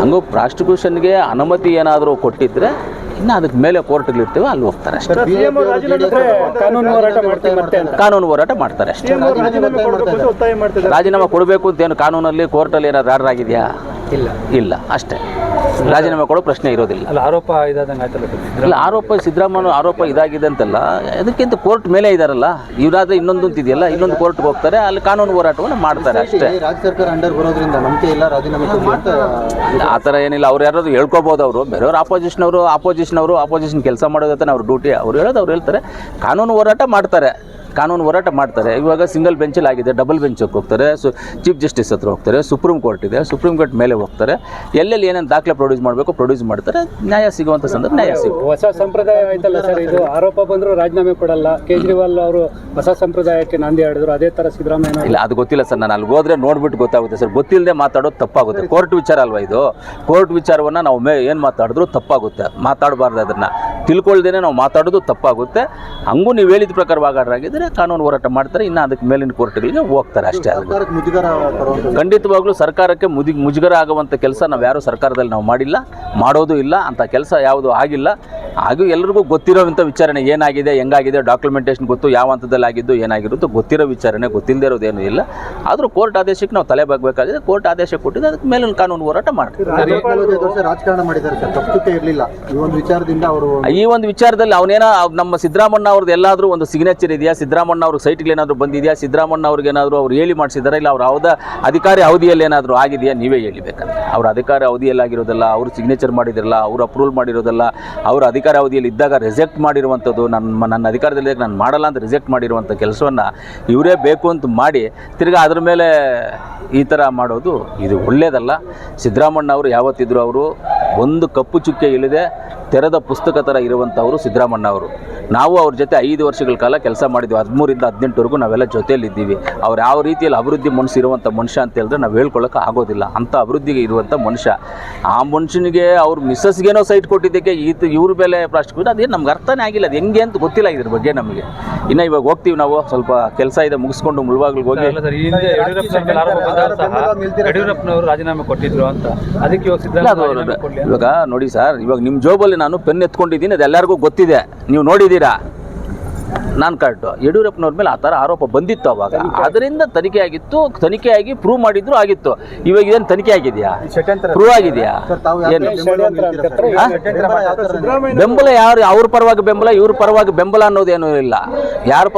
ಹಂಗೂ ಪ್ರಾಸಿಕ್ಯೂಷನ್ಗೆ ಅನುಮತಿ ಏನಾದರೂ ಕೊಟ್ಟಿದ್ರೆ ಇನ್ನು ಅದಕ್ಕೆ ಮೇಲೆ ಕೋರ್ಟ್ಗಳಿರ್ತೇವೆ ಅಲ್ಲಿ ಹೋಗ್ತಾರೆ ಅಷ್ಟೇ. ಕಾನೂನು ಹೋರಾಟ ಮಾಡ್ತಾರೆ ಅಷ್ಟೇ. ರಾಜೀನಾಮೆ ಕೊಡಬೇಕು ಅಂತ ಏನು ಕಾನೂನಲ್ಲಿ ಕೋರ್ಟಲ್ಲಿ ಏನಾದ್ರು ರಾರಾಗಿದೆಯಾ? ಇಲ್ಲ ಅಷ್ಟೇ. ರಾಜೀನಾಮೆ ಕೊಡೋ ಪ್ರಶ್ನೆ ಇರೋದಿಲ್ಲ. ಆರೋಪ ಇದಾದಂಗೆ ಆಯ್ತಲ್ಲ. ಇಲ್ಲ, ಆರೋಪ ಸಿದ್ದರಾಮಯ್ಯ ಆರೋಪ ಇದಾಗಿದೆ ಅಂತಲ್ಲ, ಅದಕ್ಕಿಂತ ಕೋರ್ಟ್ ಮೇಲೆ ಇದಾರಲ್ಲ. ಇವರಾದ್ರೆ ಇನ್ನೊಂದು ಅಂತಿದೆಯಲ್ಲ, ಇನ್ನೊಂದು ಕೋರ್ಟ್ಗೆ ಹೋಗ್ತಾರೆ, ಅಲ್ಲಿ ಕಾನೂನು ಹೋರಾಟವನ್ನು ಮಾಡ್ತಾರೆ ಅಷ್ಟೇ. ರಾಜ್ಯ ಸರ್ಕಾರ ಅಂಡರ್ ಬರೋದ್ರಿಂದ ನಂಬಿಕೆ ಇಲ್ಲ ರಾಜೀನಾಮೆ ಆ ಥರ ಏನಿಲ್ಲ. ಅವ್ರು ಯಾರಾದ್ರು ಹೇಳ್ಕೊಬೋದು. ಅವರು ಬೇರೆಯವರು ಆಪೋಸಿಷನ್ ಕೆಲಸ ಮಾಡೋದತ್ತೆ ಅವ್ರ ಡ್ಯೂಟಿ. ಅವ್ರು ಹೇಳೋದು ಅವ್ರು ಹೇಳ್ತಾರೆ. ಕಾನೂನು ಹೋರಾಟ ಮಾಡ್ತಾರೆ. ಇವಾಗ ಸಿಂಗಲ್ ಬೆಂಚಲ್ಲಿ ಆಗಿದೆ, ಡಬಲ್ ಬೆಂಚಕ್ಕೆ ಹೋಗ್ತಾರೆ, ಚೀಫ್ ಜಸ್ಟಿಸ್ ಹತ್ರ ಹೋಗ್ತಾರೆ, ಸುಪ್ರೀಂ ಕೋರ್ಟ್ ಇದೆ, ಸುಪ್ರೀಂ ಕೋರ್ಟ್ ಮೇಲೆ ಹೋಗ್ತಾರೆ. ಎಲ್ಲೆಲ್ಲಿ ಏನೇನು ದಾಖಲೆ ಪ್ರೊಡ್ಯೂಸ್ ಮಾಡ್ತಾರೆ. ನ್ಯಾಯ ಸಿಗುವಂಥ ಸಂದರ್ಭ ನ್ಯಾಯ ಸಿಗುತ್ತೆ. ಹೊಸ ಸಂಪ್ರದಾಯ ಆಯ್ತಲ್ಲ ಸರ್ ಇದು. ಆರೋಪ ಬಂದರೂ ರಾಜೀನಾಮೆ ಕೊಡಲ್ಲ. ಕೇಜ್ರಿವಾಲ್ ಅವರು ಹೊಸ ಸಂಪ್ರದಾಯಕ್ಕೆ ನಾಂದಿ ಹಾಡಿದ್ರು. ಅದೇ ಥರ ಸಿದ್ದರಾಮಯ್ಯ ಇಲ್ಲ, ಅದು ಗೊತ್ತಿಲ್ಲ ಸರ್. ನಾನು ಅಲ್ಲಿ ಹೋದ್ರೆ ನೋಡ್ಬಿಟ್ಟು ಗೊತ್ತಾಗುತ್ತೆ ಸರ್. ಗೊತ್ತಿಲ್ಲದೆ ಮಾತಾಡೋದು ತಪ್ಪಾಗುತ್ತೆ. ಕೋರ್ಟ್ ವಿಚಾರ ಅಲ್ವಾ ಇದು. ಕೋರ್ಟ್ ವಿಚಾರವನ್ನು ನಾವು ಏನು ಮಾತಾಡಿದ್ರು ತಪ್ಪಾಗುತ್ತೆ. ಮಾತಾಡಬಾರ್ದು. ಅದನ್ನು ತಿಳ್ಕೊಳ್ದೇನೆ ನಾವು ಮಾತಾಡೋದು ತಪ್ಪಾಗುತ್ತೆ. ಹಂಗೂ ನೀವು ಹೇಳಿದ ಪ್ರಕಾರವಾಗಿದ್ರೆ ಕಾನೂನು ಹೋರಾಟ ಮಾಡ್ತಾರೆ. ಇನ್ನು ಅದಕ್ಕೆ ಮೇಲಿನ ಕೋರ್ಟ್ಗಳಿಗೆ ಹೋಗ್ತಾರೆ ಅಷ್ಟೇ. ಖಂಡಿತವಾಗ್ಲೂ ಸರ್ಕಾರಕ್ಕೆ ಮುಜುಗರ ಆಗುವಂಥ ಕೆಲಸ ನಾವು ಯಾರು ಸರ್ಕಾರದಲ್ಲಿ ನಾವು ಮಾಡಿಲ್ಲ, ಮಾಡೋದು ಇಲ್ಲ. ಅಂಥ ಕೆಲಸ ಯಾವುದೂ ಆಗಿಲ್ಲ. ಹಾಗೂ ಎಲ್ಲರಿಗೂ ಗೊತ್ತಿರೋವಂಥ ವಿಚಾರಣೆ ಏನಾಗಿದೆ, ಹೆಂಗಾಗಿದೆ, ಡಾಕ್ಯುಮೆಂಟೇಷನ್ ಗೊತ್ತು, ಯಾವ ಹಂತದಲ್ಲಿ ಆಗಿದ್ದು, ಏನಾಗಿರುತ್ತೋ ಗೊತ್ತಿರೋ ವಿಚಾರಣೆ, ಗೊತ್ತಿಲ್ಲದೆ ಇರೋದೇನೂ ಇಲ್ಲ. ಆದರೂ ಕೋರ್ಟ್ ಆದೇಶಕ್ಕೆ ನಾವು ತಲೆ ಬಾಗಬೇಕಾಗಿದೆ. ಕೋರ್ಟ್ ಆದೇಶ ಕೊಟ್ಟಿದ್ದು, ಅದಕ್ಕೆ ಮೇಲಿನ ಕಾನೂನು ಹೋರಾಟ ಮಾಡ್ತೀವಿ. ರಾಜಕಾರಣ ಮಾಡಿದ್ದಾರೆ ಸರ್, ತಪ್ಪುತ್ತೆ ಇರಲಿಲ್ಲ. ಈ ಒಂದು ವಿಚಾರದಲ್ಲಿ ಅವನೇನೋ ನಮ್ಮ ಸಿದ್ದರಾಮಣ್ಣ ಅವ್ರದ್ದು ಎಲ್ಲಾದರೂ ಒಂದು ಸಿಗ್ನೇಚರ್ ಇದೆಯಾ? ಸಿದ್ದರಾಮಣ್ಣ ಅವ್ರ ಸೈಟ್ಗೆ ಏನಾದರೂ ಬಂದಿದೆಯಾ? ಸಿದ್ದರಾಮಣ್ಣ ಅವ್ರಿಗೆ ಏನಾದರೂ ಅವ್ರು ಹೇಳಿ ಮಾಡಿಸಿದಾರೆ? ಇಲ್ಲ ಅವ್ರು ಯಾವುದೇ ಅಧಿಕಾರಿ ಅವಧಿಯಲ್ಲಿ ಏನಾದರೂ ಆಗಿದೆಯಾ? ನೀವೇ ಹೇಳಿಬೇಕಂದ್ರೆ ಅವ್ರ ಅಧಿಕಾರ ಅವಧಿಯಲ್ಲಿ ಆಗಿರೋದಲ್ಲ, ಅವರು ಸಿಗ್ನೇಚರ್ ಮಾಡಿದಿರಲ್ಲ, ಅವ್ರು ಅಪ್ರೂವಲ್ ಮಾಡಿರೋದಲ್ಲ, ಅವ್ರ ಅಧಿಕಾರ ಅವಧಿಯಲ್ಲಿ ಇದ್ದಾಗ ರಿಜೆಕ್ಟ್ ಮಾಡಿರುವಂಥದ್ದು. ನನ್ನ ಅಧಿಕಾರದಲ್ಲಿ ನಾನು ಮಾಡಲ್ಲ ಅಂತ ರಿಜೆಕ್ಟ್ ಮಾಡಿರುವಂಥ ಕೆಲಸವನ್ನು ಇವರೇ ಬೇಕು ಅಂತ ಮಾಡಿ ತಿರ್ಗಿ ಅದ್ರ ಮೇಲೆ ಈ ಥರ ಮಾಡೋದು ಇದು ಒಳ್ಳೆಯದಲ್ಲ. ಸಿದ್ದರಾಮಣ್ಣ ಅವರು ಯಾವತ್ತಿದ್ರು ಅವರು ಒಂದು ಕಪ್ಪು ಚುಕ್ಕೆ ಇಲ್ಲದೆ ತೆರೆದ ಪುಸ್ತಕ ಥರ ಇರುವಂಥವರು ಸಿದ್ದರಾಮಣ್ಣ ಅವರು. ನಾವು ಅವ್ರ ಜೊತೆ 5 ವರ್ಷಗಳ ಕಾಲ ಕೆಲಸ ಮಾಡಿದ್ವಿ. 13ರಿಂದ 18ವರೆಗೂ ನಾವೆಲ್ಲ ಜೊತೆಯಲ್ಲಿದ್ದೀವಿ. ಅವ್ರು ಯಾವ ರೀತಿಯಲ್ಲಿ ಅಭಿವೃದ್ಧಿ ಮನಸ್ಸು ಇರುವಂಥ ಮನುಷ್ಯ ಅಂತ ಹೇಳಿದ್ರೆ ನಾವು ಹೇಳ್ಕೊಳ್ಳೋಕೆ ಆಗೋದಿಲ್ಲ. ಅಂಥ ಅಭಿವೃದ್ಧಿಗೆ ಇರುವಂಥ ಮನುಷ್ಯ. ಆ ಮನುಷ್ಯನಿಗೆ ಅವ್ರ ಮಿಸ್ಸಸ್ಗೇನೋ ಸೈಟ್ ಕೊಟ್ಟಿದ್ದಕ್ಕೆ ಇವ್ರ ಮೇಲೆ ಪ್ರಾಸಿಕ್ಯೂಟ್ ಅದೇನು ನಮ್ಗೆ ಅರ್ಥನೇ ಆಗಿಲ್ಲ. ಅದು ಹೆಂಗೆ ಅಂತ ಗೊತ್ತಿಲ್ಲ ಇದ್ರ ಬಗ್ಗೆ ನಮಗೆ. ಇನ್ನು ಇವಾಗ ಹೋಗ್ತೀವಿ ನಾವು, ಸ್ವಲ್ಪ ಕೆಲಸ ಇದೆ ಮುಗಿಸ್ಕೊಂಡು ಮುಳುವಾಗ್ಲಿಗೆ ಹೋಗಿ. ಯಡಿಯೂರಪ್ಪನವರು ರಾಜೀನಾಮೆ ಕೊಟ್ಟಿದ್ರು ಅಂತ ಅದಕ್ಕೆ ಇವಾಗ ನೋಡಿ ಸರ್, ಇವಾಗ ನಿಮ್ಮ ಜೋಬಲ್ಲಿ ನಾನು ಪೆನ್ ಎತ್ಕೊಂಡಿದ್ದೀನಿ, ಅದು ಎಲ್ಲರಿಗೂ ಗೊತ್ತಿದೆ, ನೀವು ನೋಡಿದ್ದೀರಾ. ನಾನು ಕರೆಕ್ಟು. ಯಡಿಯೂರಪ್ಪನವ್ರ ಮೇಲೆ ಆ ಥರ ಆರೋಪ ಬಂದಿತ್ತು ಅವಾಗ. ಅದರಿಂದ ತನಿಖೆಯಾಗಿ ಪ್ರೂವ್ ಮಾಡಿದ್ರು ಆಗಿತ್ತು. ಇವಾಗ ಇದೇನು ತನಿಖೆ ಆಗಿದೆಯಾ? ಪ್ರೂವ್ ಆಗಿದೆಯಾ? ಏನು ಬೆಂಬಲ? ಯಾರು ಅವ್ರ ಪರವಾಗಿ ಬೆಂಬಲ, ಇವ್ರ ಪರವಾಗಿ ಬೆಂಬಲ ಅನ್ನೋದೇನೂ ಇಲ್ಲ. ಯಾರ